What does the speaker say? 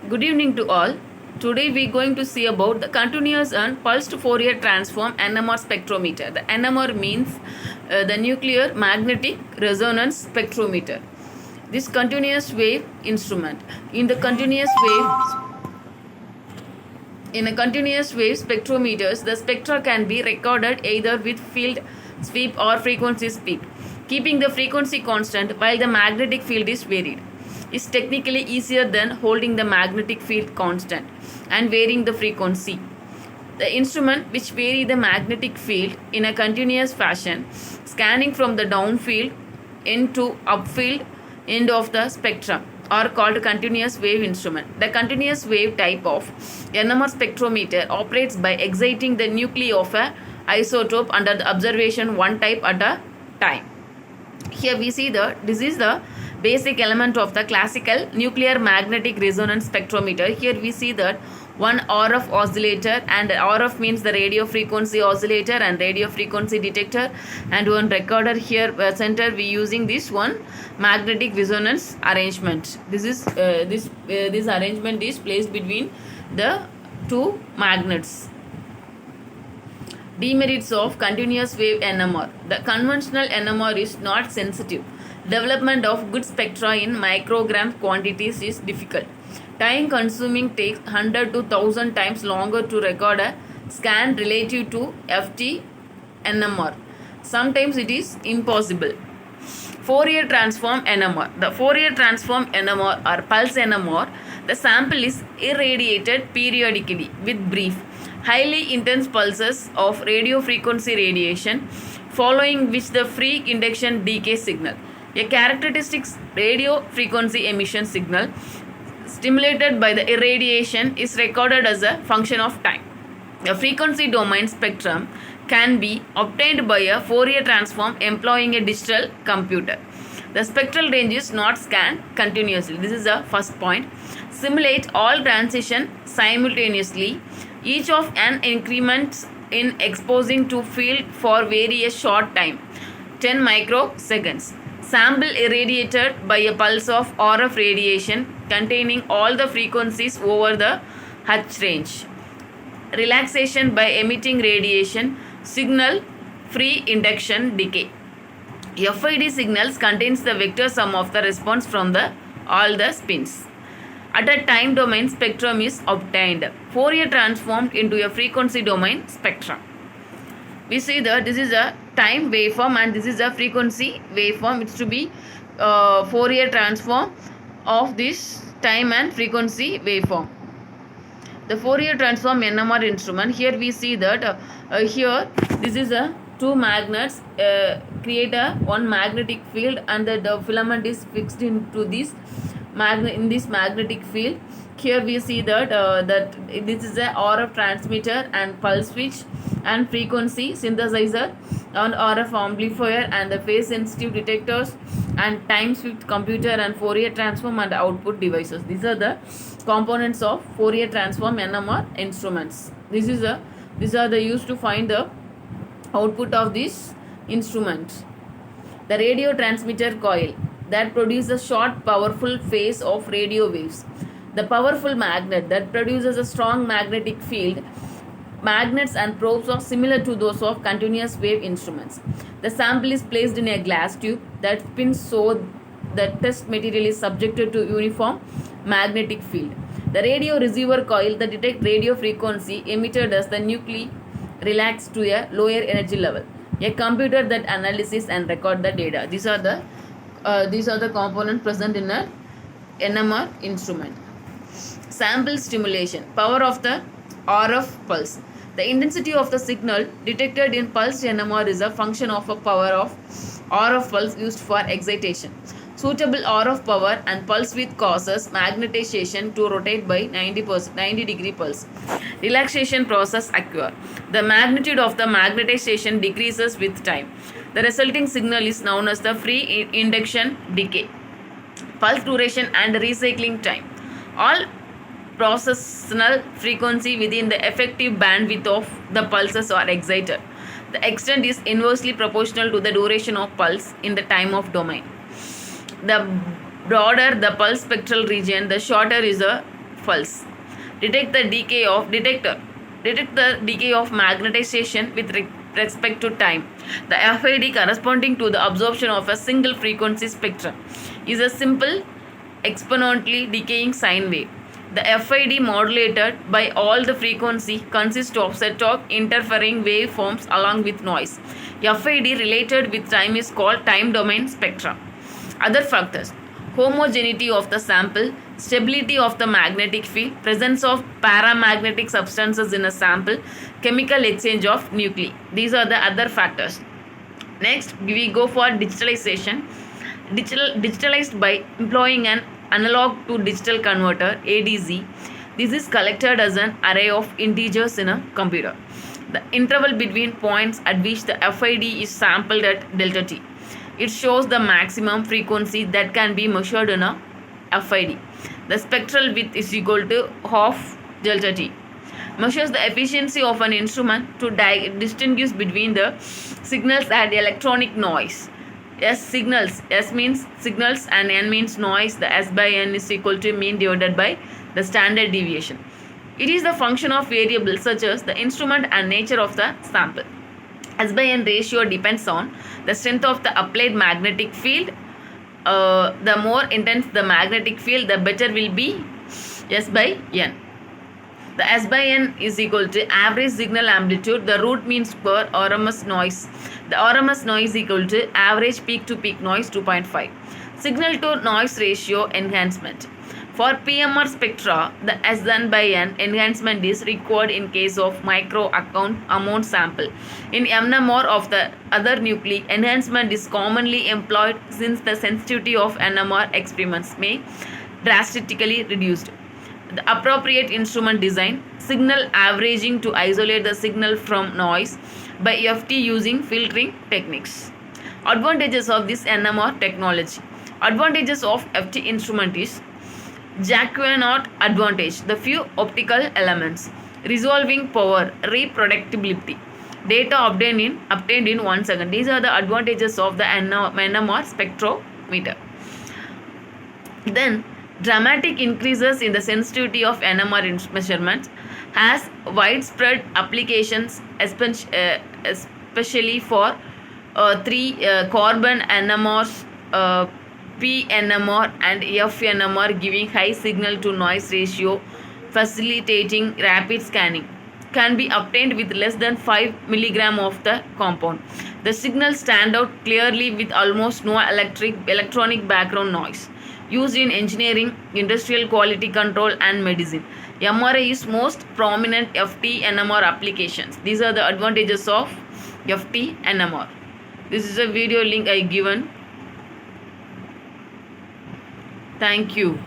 Good evening to all. Today we are going to see about the continuous and pulsed Fourier transform NMR spectrometer. The NMR means the nuclear magnetic resonance spectrometer. This continuous wave instrument. In a continuous wave spectrometers, the spectra can be recorded either with field sweep or frequency sweep, keeping the frequency constant while the magnetic field is varied. Is technically easier than holding the magnetic field constant and varying the frequency. The instrument which vary the magnetic field in a continuous fashion, scanning from the downfield end to upfield end of the spectrum, are called continuous wave instrument. The continuous wave type of NMR spectrometer operates by exciting the nuclei of a isotope under the observation one type at a time. Here we see this is the basic element of the classical nuclear magnetic resonance spectrometer. Here we see that one RF oscillator, and RF means the radio frequency oscillator and radio frequency detector, and one recorder here center we using this one magnetic resonance arrangement. This arrangement is placed between the two magnets. Demerits of continuous wave NMR. The conventional NMR is not sensitive. Development of good spectra in microgram quantities is difficult. Time consuming takes 100 to 1000 times longer to record a scan relative to FT NMR. Sometimes it is impossible. Fourier transform NMR. The Fourier transform NMR or pulse NMR, the sample is irradiated periodically with brief, highly intense pulses of radio frequency radiation, following which the free induction decay signal, a characteristic radio frequency emission signal stimulated by the irradiation, is recorded as a function of time. A frequency domain spectrum can be obtained by a Fourier transform employing a digital computer. The spectral range is not scanned continuously. This is the first point. Simulate all transition simultaneously, each of an increment in exposing to field for various short time, 10 microseconds. Sample irradiated by a pulse of RF radiation containing all the frequencies over the H range. Relaxation by emitting radiation signal free induction decay. FID signals contains the vector sum of the response from all the spins. At a time domain spectrum is obtained. Fourier transformed into a frequency domain spectrum. We see that this is a time waveform and this is a frequency waveform. It's to be Fourier transform of this time and frequency waveform. The Fourier transform NMR instrument. Here we see that here this is a two magnets create one magnetic field, and the filament is fixed into this magnetic field. Here we see that this is a RF transmitter and pulse switch and frequency synthesizer and RF amplifier and the phase sensitive detectors and time swift computer and Fourier transform and output devices. These are the components of Fourier transform NMR instruments. These are the used to find the output of this instrument. The radio transmitter coil that produces short powerful phase of radio waves. The powerful magnet that produces a strong magnetic field. Magnets and probes are similar to those of continuous wave instruments. The sample is placed in a glass tube that spins so the test material is subjected to uniform magnetic field. The radio receiver coil that detects radio frequency emitted as the nuclei relax to a lower energy level. A computer that analyzes and record the data. These are the components present in a NMR instrument. Sample stimulation. Power of the RF pulse. The intensity of the signal detected in pulsed NMR is a function of a power of RF pulse used for excitation. Suitable RF power and pulse width causes magnetization to rotate by 90 degree pulse. Relaxation process occur. The magnitude of the magnetization decreases with time. The resulting signal is known as the free induction decay. Pulse duration and recycling time. All processional frequency within the effective bandwidth of the pulses are excited. The extent is inversely proportional to the duration of pulse in the time of domain. The broader the pulse spectral region, the shorter is the pulse. Detect the decay of magnetization with respect to time. The FID corresponding to the absorption of a single frequency spectrum is a simple exponentially decaying sine wave. The FID modulated by all the frequency consists of set of interfering waveforms along with noise. FID related with time is called time domain spectra. Other factors: homogeneity of the sample, stability of the magnetic field, presence of paramagnetic substances in a sample, chemical exchange of nuclei. These are the other factors. Next, we go for digitalization. Digitalized by employing an analog to digital converter ADC. This is collected as an array of integers in a computer. The interval between points at which the FID is sampled at delta t. It shows the maximum frequency that can be measured in a FID. The spectral width is equal to half delta t. Measures the efficiency of an instrument to distinguish between the signals and electronic noise. Signals. S means signals and N means noise. The S by N is equal to mean divided by the standard deviation. It is the function of variables such as the instrument and nature of the sample. S by N ratio depends on the strength of the applied magnetic field. The more intense the magnetic field, the better will be S by N. The S by N is equal to average signal amplitude. The root means per RMS noise. The RMS noise equal to average peak to peak noise 2.5. Signal to noise ratio enhancement. For PMR spectra, the Sn by N enhancement is required in case of micro amount sample. In NMR of the other nuclei, enhancement is commonly employed since the sensitivity of NMR experiments may drastically reduced. The appropriate instrument design, signal averaging to isolate the signal from noise by FT using filtering techniques. Advantages of this NMR technology. Advantages of FT instrument is Jacquinot advantage, the few optical elements, resolving power, reproducibility, data obtained in 1 second. These are the advantages of the NMR spectrometer. Then dramatic increases in the sensitivity of NMR measurements has widespread applications, especially for 3 carbon NMRs, PNMR and FNMR, giving high signal to noise ratio, facilitating rapid scanning. Can be obtained with less than 5 mg of the compound. The signals stand out clearly with almost no electronic background noise. Used in engineering, industrial quality control and medicine. MRI is most prominent FT NMR applications. These are the advantages of FT NMR. This is a video link I given. Thank you.